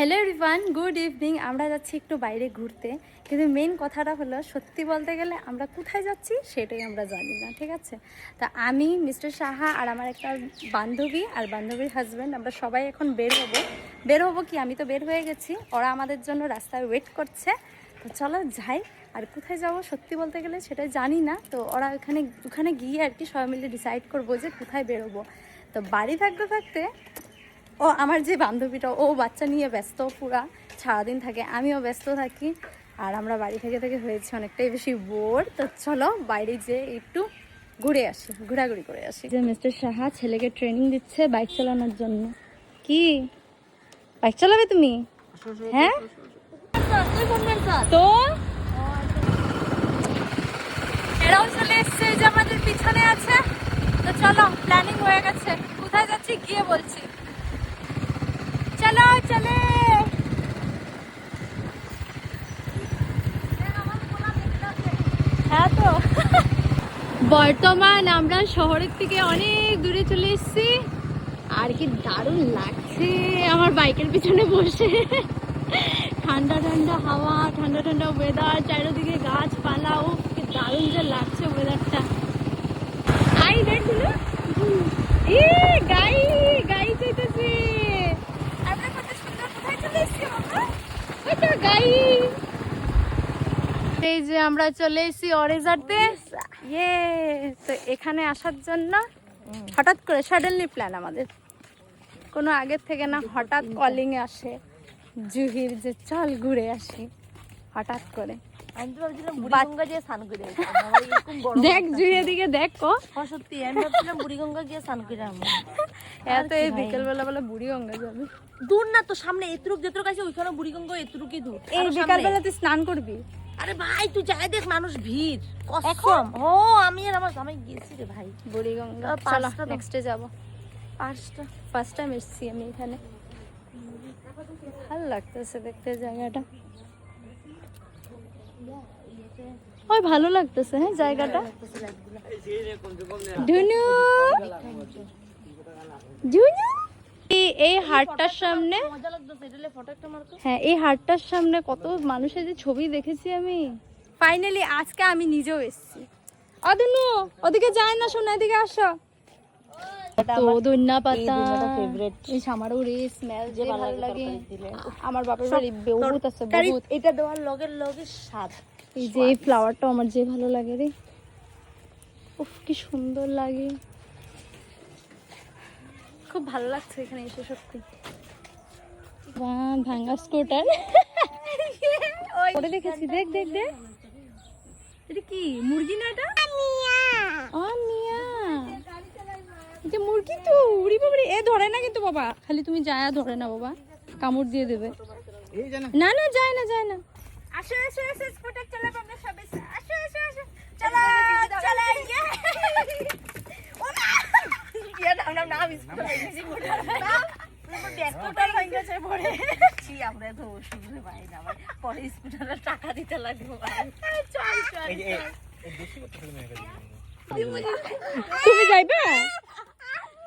Hello everyone, good evening. আমরা যাচ্ছি একটু বাইরে ঘুরতে, কিন্তু মেন কথাটা হলো সত্যি বলতে গেলে আমরা কোথায় যাচ্ছি সেটাই আমরা জানি না, ঠিক আছে? তা আমি, মিস্টার সাহা আর আমার একটা বান্ধবী আর বান্ধবীর হাজব্যান্ড, আমরা সবাই এখন বের হবো কি আমি তো বের হয়ে গেছি, ওরা আমাদের জন্য রাস্তায় ওয়েট করছে। তো চলো যাই। আর কোথায় যাব সত্যি বলতে গেলে সেটাই জানি না। তো ওরা ওখানে গিয়ে আর কি সবাই মিলে ডিসাইড করবো যে কোথায় বেরোবো। তো বাড়ি থাকতে ও আমার যে বান্ধবীটা, ও বাচ্চা নিয়ে ব্যস্ত পুরা সারাদিন থাকে, আমিও ব্যস্ত থাকি। আর আমরা বাড়ি থেকে হয়েছি অনেকটাই বেশি বোর। তো চলো বাইরে যেয়ে একটু ঘোরাঘুরি করে আসি। যে মিস্টার সাহা ছেলেকে ট্রেনিং দিচ্ছে বাইক চালানোর জন্য। কি বাইক চালাবে তুমি? হ্যাঁ তো এরাও চলে এসছে, যে আমাদের পিছনে আছে। তো চলো, প্ল্যানিং হয়ে গেছে, কোথায় যাচ্ছি গিয়ে বলছি। চলো চলে। হ্যাঁ, তো বর্তমান আমরা শহরের থেকে অনেক দূরে চলে এসেছি। আর কি দারুণ লাগছে আমার বাইকের পিছনে বসে। ঠান্ডা ঠান্ডা হাওয়া, ঠান্ডা ঠান্ডা ওয়েদার, চারিদিকে গাছপালা। ও কি দারুণ যে লাগছে ওয়েদারটা। আই দেখছিল গাই গাই চাইতেছে। আমরা কত সুন্দর কোথায় চলে এসেছি আমরা। ওই তো গাই। এই যে আমরা চলে এসেছি অরেজারতে। ইয়ে, তো এখানে আসার জন্য হঠাৎ করে সাডেনলি প্ল্যান আমাদের, কোনো আগের থেকে না, হঠাৎ কলিং এ আসে জুহির যে চল ঘুরে আসি, হঠাৎ করে। আমি তো ভাবছিলাম বুড়িগঙ্গা গিয়ে স্নান করে দেখ জুহির দিকে দেখ। সত্যি আমি ভাবছিলাম বুড়িগঙ্গা গিয়ে স্নান করে আমি এত এই বিকেল বেলা বলে বুড়িগঙ্গা যাবে। দূর না তো, সামনে যেটুক আছে ওইখানে বুড়িগঙ্গা এতটুকুই দূর। এই বিকাল বেলা তুই স্নান করবি? আরে ভাই তুই যাই দেখ, মানুষ ভিড় কসম। ও আমি আর আমার জামাই গেছি রে ভাই বুড়িগঙ্গা। চলো নেক্সটে যাব। ফার্স্ট টাইম এসেছি আমি এখানে, ভালো লাগতেছে দেখতে জায়গাটা। ওই ভালো লাগতেছে হ্যাঁ জায়গাটা। ধুনু ধুনু এই হাটটার সামনে, হ্যাঁ এই হাটটার সামনে কত মানুষের যে ছবি দেখেছি আমি। ফাইনালি আজকে আমি নিজেও এসেছি। অদনু ওদিকে যায় না, শোনা এদিকে আসো। তো ধন্যা পাতা এই আমারও রে স্মেল যে ভালো লাগে। আমার বাপের বাড়ি বহুত আছে বহুত। এটা দেওয়ার লগে স্বাদ। এই যে এই ফ্লাওয়ারটা আমার যে ভালো লাগে রে, উফ কি সুন্দর লাগে, খুব ভালো লাগছে এখানে এসে সত্যি। ভাঙা স্কুটার ওরে দেখেছি, দেখ দেখ দেখ। এটা কি মুরগি না? এটা মিয়া, এটা মুরগি তো। উড়ি বাবারে, এ ধরে না কিন্তু বাবা, খালি তুমি যায় ধরে না বাবা, কামড় দিয়ে দেবে। না না যায় না যায় না। আসো আসো আসো, স্কুটার চালাবো আমরা সবাই। আসো আসো আসো, চালা চালা। ওমা ইয়া নাম নাম নাম স্কুটার না, স্কুটার ভাঙা যায় পড়ে। ছি আমরা তো শুনতে পাই না, ভাই পরে স্কুটারের টাকা দিতে লাগবে ভাই। চল চল তুমি যাইবে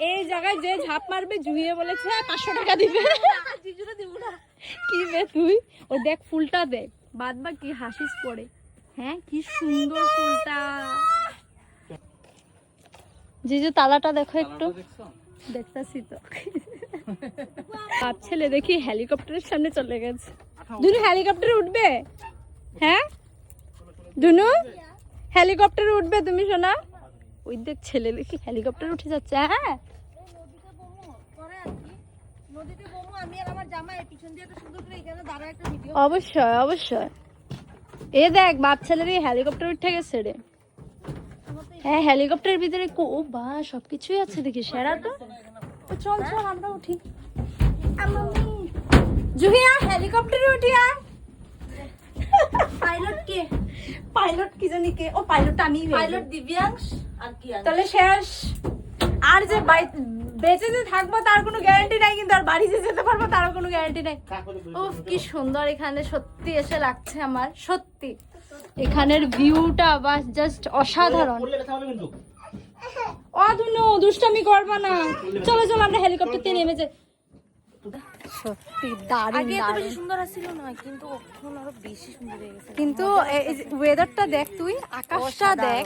এই জায়গায়, যে ঝাঁপ মারবে জুহিয়ে বলেছে 500 টাকা দিবে। কি বে তুই, ও দেখ ফুলটা দেখ, বাদ বা কি হাসিস পড়ে। হ্যাঁ কি সুন্দর ফুলটা। যে তালাটা দেখো একটু, দেখতাছি তো। বাপ ছেলে দেখি হেলিকপ্টারের সামনে চলে গেছে। দুনু হেলিকপ্টারে উঠবে? হ্যাঁ দুনু হেলিকপ্টারে উঠবে তুমি শোনা? ওই দেখ ছেলে দেখি হেলিকপ্টারে উঠে যাচ্ছে। হ্যাঁ অবশ্যই অবশ্যই। এ দেখ বাপ ছেলের হেলিকপ্টার উঠে গেছে রে। হ্যাঁ হেলিকপ্টারের ভিতরে ও বা সবকিছুই আছে দেখি, সেরা তো। চল চল আমরা উঠি। জুহিয়া হেলিকপ্টারে উঠি। আর পাইলট কে? পাইলট কি জানি কে? ও পাইলট আমি, পাইলট দিব্যাংশ। আর কি তাহলে শেষ। আর যে বেঁচে যে থাকবো তার কোনো গ্যারান্টি নাই, কিন্তু আর বাড়ি যে যেতে পারবো তারও কোনো গ্যারান্টি নাই। উফ কি সুন্দর এখানে সত্যি এসে লাগছে আমার, সত্যি এখানের ভিউটা বাস জাস্ট অসাধারণ। অধুনু দুষ্টামি করবা না, চলো চলো আমরা হেলিকপ্টার থেকে নেমে যাই। সত্যি দারুণ আগে এত বেশি দারুণ। সুন্দর ছিল না, কিন্তু এখন আরো বেশি সুন্দর হয়ে গেছে। কিন্তু ওয়েদারটা দেখ তুই, আকাশটা দেখ,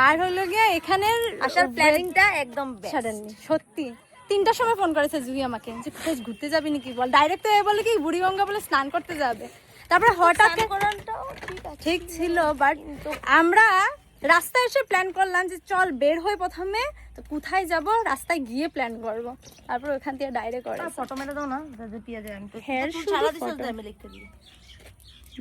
আর হলো গিয়ে এখানের আসার প্ল্যানিংটা একদম সাডেনলি সত্যি 3টার সময় ফোন করেছে জুই আমাকে যে কোথায় ঘুরতে যাবি নাকি বল, ডাইরেক্ট বলে কি বুড়িগঙ্গা বলে স্নান করতে যাবে। তারপরে হঠাৎ ঠিক ছিল, বাট আমরা রাস্তায় এসে প্ল্যান করলাম যে চল বের হয়ে প্রথমে তো কোথায় যাব, রাস্তায় গিয়ে প্ল্যান করব, তারপর ওখান থেকে ডাইরেক্ট করে ফটো মেরে দাও না দাদা পিয়াজে, আমি তো হ্যাঁ, তুই শুধু সারা দিছ photo। আমি লিখতে দিই।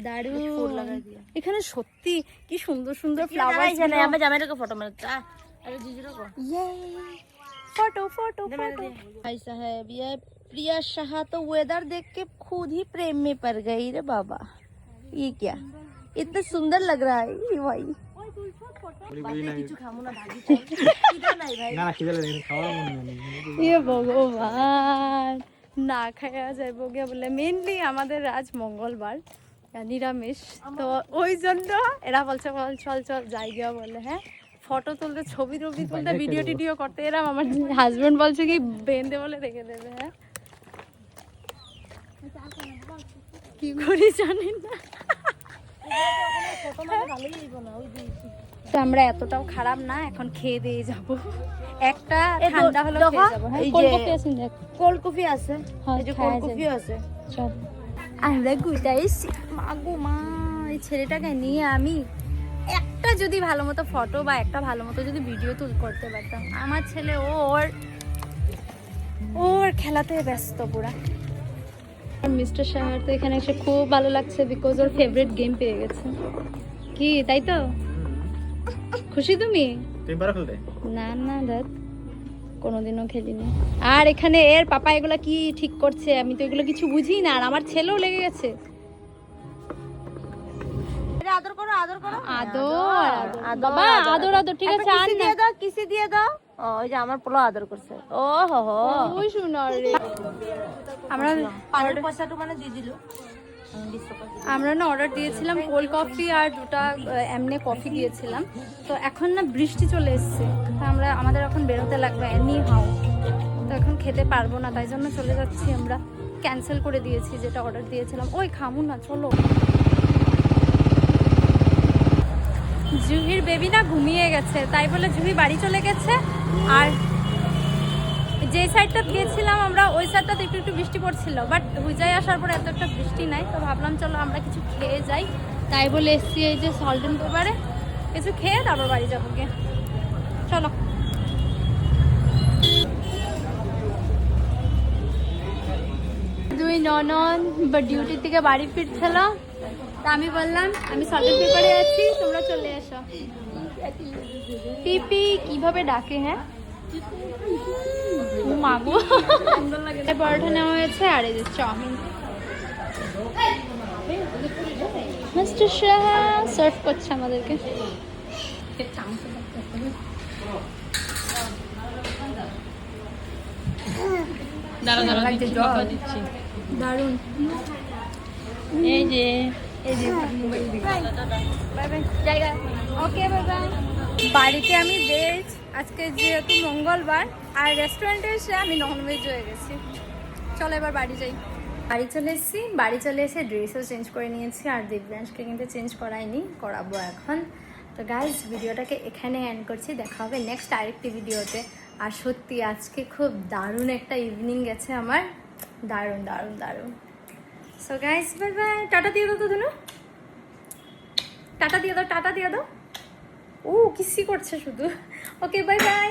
দারুণ। এখানে সত্যি কি সুন্দর সুন্দর ফ্লাওয়ার ফ্লাওয়ার জানে আমি জামাইটাকে ফটো মেরে দাও। আরে জিজিরো কো फोटो फोटो फोटो। भाई साहब ये प्रिया शाह तो वेदर देख के खुद ही प्रेम में पड़ गई रे बाबा। ये क्या इतना सुंदर लग रहा है ये भाई। কিছু খামু না ভাজি খিদা নাই ভাই না খিদে লাগে খাওয়ার মন নেই ये ভগবান না খাওয়া যাইব গিয়া বলে, মেনলি আমাদের আজ মঙ্গলবার নিরামিষ, তো ওই জন্য এরা বলছে বল চল চল যাই গিয়া বলে। হ্যাঁ, ফটো তুলতে, ছবি টবি তুলতে, ভিডিও টিডিও করতে, এরম আমার হাজবেন্ড বলছে কি বেঁধে বলে রেখে দেবে। হ্যাঁ, কি করি জানি না। তো আমরা এতটাও খারাপ না, এখন খেয়ে দিয়ে যাব, একটা ঠান্ডা হলো খেয়ে যাবো। হ্যাঁ, এই কোল্ড যে- কফি আছে দেখ। কোল্ড কফি আছে, হ্যাঁ, এই যে খাওয়া কোল্ড যায়। কফি আছে। চল আমরা গুটাইছি, মাগো মা, এই ছেলেটাকে নিয়ে আমি একটা যদি ভালো মতো ফটো বা একটা ভালো মতো যদি ভিডিও করতে পারতাম। আমার ছেলে ওর ওর খেলাতে ব্যস্ত পুরা। মিস্টার শাহার তো এখানে এসে খুব ভালো লাগছে, বিকজ ওর ফেভারিট গেম পেয়ে গেছে। কি তাই তো? খুশি তুমি? তুমি পারো খেলতে না না দাদ, কোনোদিনও খেলিনি। আর এখানে এর পাপা এগুলা কি ঠিক করছে, আমি তো এগুলো কিছু বুঝি না, আর আমার ছেলেও লেগে গেছে। আরে আদর করো আদর করো আদর বাবা, আদর আদর, ঠিক আছে। আর কিসি না, দিয়ে দাও, কিসি দিয়ে দাও। ও ওই যে আমার পোলা আদর করছে। ও হো হো ওই শুনো রে। আমরা পানির পয়সাটা মানে দিয়ে দিল। আমরা না অর্ডার দিয়েছিলাম কোল্ড কফি আর দুটা এমনি কফি দিয়েছিলাম, তো এখন না বৃষ্টি চলে এসছে, তো আমরা আমাদের এখন বেরোতে লাগবে এনি হাউ, তো এখন খেতে পারবো না, তাই জন্য চলে যাচ্ছি আমরা, ক্যান্সেল করে দিয়েছি যেটা অর্ডার দিয়েছিলাম। ওই খামু না, চলো। জুহির বেবি না ঘুমিয়ে গেছে, তাই বলে জুহি বাড়ি চলে গেছে। আর যে সাইডটা গিয়েছিলাম আমরা, ওই সাইডটাতে একটু একটু বৃষ্টি পড়ছিল, বাট হুইজাই আসার পর এত একটা বৃষ্টি নাই, তো ভাবলাম চলো আমরা কিছু খেয়ে যাই, তাই বলে এসছি এই যে সল্টন পেপারে, কিছু খেয়ে তারপর বাড়ি যাবো গিয়ে। চলো। দুই ননদ বা ডিউটি থেকে বাড়ি ফিরছিল, তা আমি বললাম আমি সল্টন পেপারে আছি, তোমরা চলে এসো। পিপি কিভাবে ডাকে, হ্যাঁ মাগো, সুন্দর লাগে। পরোটা নেওয়া হয়েছে, আর এই যে চাউমিন। মিস্টার শাহ সার্ভ করছে আমাদেরকে। দারুণ। এই যে বাই বাই, জায়গা ওকে, বাই বাই। বাড়িতে আমি ভেজ, আজকে যেহেতু মঙ্গলবার, আর রেস্টুরেন্টে এসে আমি ননভেজ হয়ে গেছি। চলো এবার বাড়ি যাই। বাড়ি চলে এসেছি, বাড়ি চলে এসে ড্রেসও চেঞ্জ করে নিয়েছি, আর দিব্যাংশকে কিন্তু চেঞ্জ করাইনি, করাবো এখন। তো গাইজ ভিডিওটাকে এখানে এন্ড করছি, দেখা হবে নেক্সট আরেকটি ভিডিওতে। আর সত্যি আজকে খুব দারুণ একটা ইভিনিং গেছে আমার, দারুণ দারুণ দারুণ। So guys bye bye, tata দিয়ে দাও তো ধুনু, টাটা দিয়ে দাও, টাটা দিয়ে দাও। ও কিসি করছে শুধু। Okay bye bye.